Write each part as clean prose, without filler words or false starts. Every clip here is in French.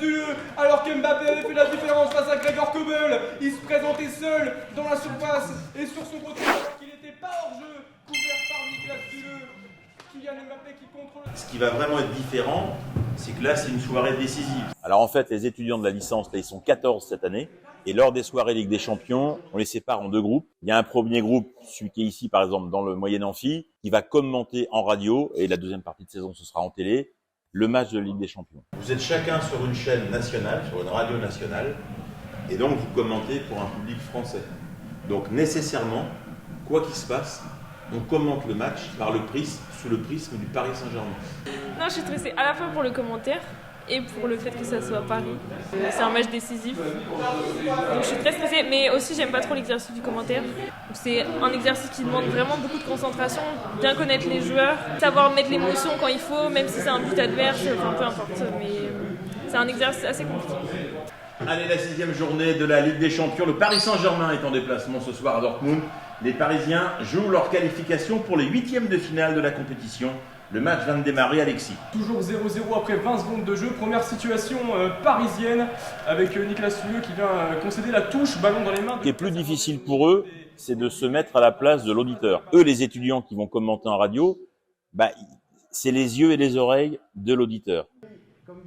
Duleux, alors que Mbappé avait fait la différence face à Gregor Kobel. Il se présentait seul dans la surface et sur son côté alors qu'il n'était pas hors jeu, couvert par Niklas Duleux. Kylian Mbappé qui contrôle. Ce qui va vraiment être différent, c'est que là, c'est une soirée décisive. Alors en fait, les étudiants de la licence, là, ils sont 14 cette année. Et lors des soirées Ligue des Champions, on les sépare en deux groupes. Il y a un premier groupe, celui qui est ici, par exemple, dans le Moyen Amphi, qui va commenter en radio, et la deuxième partie de saison, ce sera en télé, le match de Ligue des Champions. Vous êtes chacun sur une chaîne nationale, sur une radio nationale, et donc vous commentez pour un public français. Donc nécessairement, quoi qu'il se passe, on commente le match sous le prisme du Paris Saint-Germain. Non, je suis stressée à la fois pour le commentaire et pour le fait que ça soit Paris. C'est un match décisif. Donc je suis très stressée, mais aussi j'aime pas trop l'exercice du commentaire. C'est un exercice qui demande vraiment beaucoup de concentration, bien connaître les joueurs, savoir mettre l'émotion quand il faut, même si c'est un but adverse, enfin peu importe. Mais c'est un exercice assez compliqué. Allez, la 6e journée de la Ligue des Champions. Le Paris Saint-Germain est en déplacement ce soir à Dortmund. Les Parisiens jouent leur qualification pour les 8e de finale de la compétition. Le match vient de démarrer, Alexis. Toujours 0-0 après 20 secondes de jeu. Première situation parisienne avec Niklas Duleux qui vient concéder la touche, ballon dans les mains. Ce qui est plus difficile pour eux, c'est de se mettre à la place de l'auditeur. Eux, les étudiants qui vont commenter en radio, c'est les yeux et les oreilles de l'auditeur.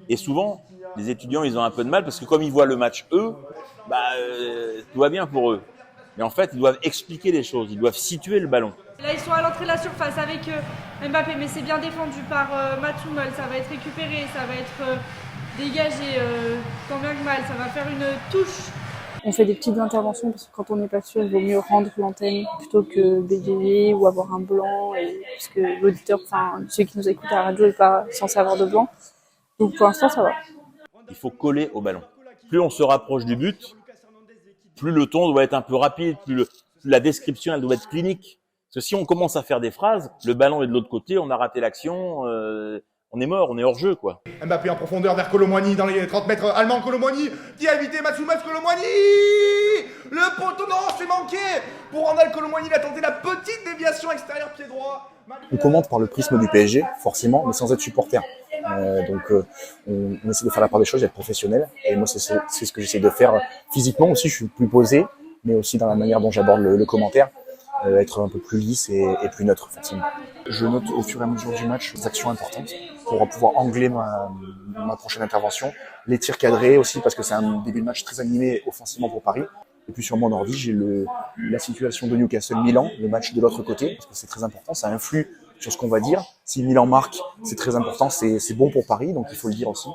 Et souvent, les étudiants, ils ont un peu de mal parce que comme ils voient le match, eux, tout va bien pour eux. Mais en fait, ils doivent expliquer les choses, ils doivent situer le ballon. Là, ils sont à l'entrée de la surface avec Mbappé, mais c'est bien défendu par Matsumal. Ça va être récupéré, ça va être dégagé tant bien que mal. Ça va faire une touche. On fait des petites interventions parce que quand on n'est pas sûr, il vaut mieux rendre l'antenne plutôt que bégayer ou avoir un blanc. Parce que l'auditeur, enfin ceux qui nous écoutent à la radio, n'est pas censé avoir de blanc. Donc pour l'instant, ça va. Il faut coller au ballon. Plus on se rapproche du but, plus le ton doit être un peu rapide, plus la description elle doit être clinique. Parce que si on commence à faire des phrases, le ballon est de l'autre côté, on a raté l'action, on est mort, on est hors jeu, quoi. Mbappé en profondeur vers Kolo Muani dans les 30 mètres allemands. Kolo Muani qui a évité Matsumas. Kolo Muani, le poteau, non, c'est manqué pour Randal. Kolo Muani, il a tenté la petite déviation extérieure pied droit. On commente par le prisme du PSG, forcément, mais sans être supporter. On essaie de faire la part des choses, d'être professionnel. Et moi, c'est ce que j'essaie de faire physiquement aussi. Je suis plus posé, mais aussi dans la manière dont j'aborde le commentaire. Être un peu plus lisse et plus neutre, forcément. Je note au fur et à mesure du match des actions importantes pour pouvoir angler ma prochaine intervention. Les tirs cadrés aussi, parce que c'est un début de match très animé offensivement pour Paris. Et puis sur mon ordi, j'ai la situation de Newcastle-Milan, le match de l'autre côté, parce que c'est très important, ça influe sur ce qu'on va dire. Si Milan marque, c'est très important, c'est bon pour Paris, donc il faut le dire aussi.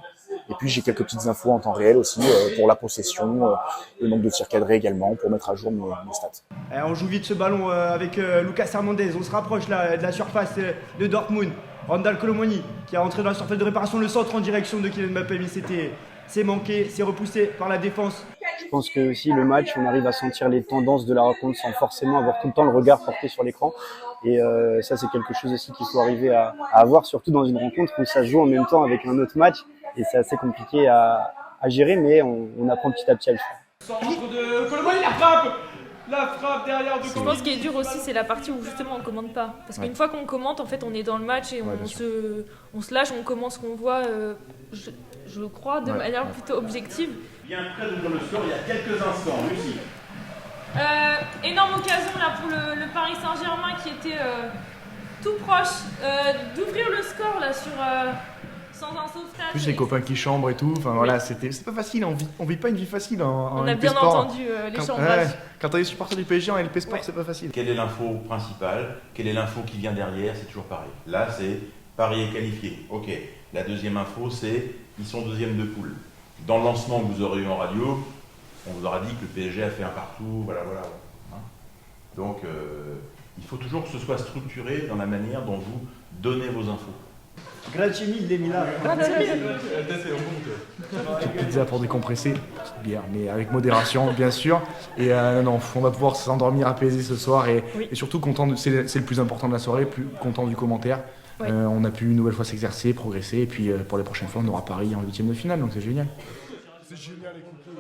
Et puis j'ai quelques petites infos en temps réel aussi pour la possession, le nombre de tirs cadrés également, pour mettre à jour mes stats. On joue vite ce ballon avec Lucas Hernandez, on se rapproche là, de la surface de Dortmund. Randal Kolo Muani qui a entré dans la surface de réparation, le centre en direction de Kylian Mbappé, mais c'est manqué, c'est repoussé par la défense. Je pense que aussi le match, on arrive à sentir les tendances de la rencontre sans forcément avoir tout le temps le regard porté sur l'écran. Et ça, c'est quelque chose aussi qu'il faut arriver à avoir, surtout dans une rencontre où ça se joue en même temps avec un autre match. Et c'est assez compliqué à gérer, mais on apprend petit à petit à le faire. Centre de Kolo Muani, la frappe derrière de Kolo Muani. Je pense qu'il est dur aussi, c'est la partie où justement on commande pas. Parce qu'une fois qu'on commente, en fait, on est dans le match et on se lâche, on commente ce qu'on voit, je crois, de manière plutôt objective. Bien près d'ouvrir le score il y a quelques instants, Lucie. Énorme occasion là pour le Paris Saint-Germain qui était tout proche d'ouvrir le score là sur sans un sauvetage. Plus les copains qui chambrent et tout, enfin voilà, c'est pas facile, on vit pas une vie facile en On a LP bien Sport. entendu les chambrages. Quand on est supporter du PSG en LP Sport, c'est pas facile. Quelle est l'info principale? Quelle est l'info qui vient derrière? C'est toujours pareil. Là, c'est Paris est qualifié. Ok. La deuxième info, c'est ils sont deuxième de poule. Dans le lancement que vous aurez eu en radio, on vous aura dit que le PSG a fait un partout, voilà. Hein, donc, il faut toujours que ce soit structuré dans la manière dont vous donnez vos infos. Gracemi, il est mis là. Petite pizza pour décompresser, petite bière, mais avec modération, bien sûr. Et non, on va pouvoir s'endormir apaisé ce soir et surtout content. C'est le plus important de la soirée, plus content du commentaire. Oui. On a pu une nouvelle fois s'exercer, progresser, et puis pour les prochaines fois, on aura Paris en 8e de finale, donc c'est génial. C'est génial, écoute-le.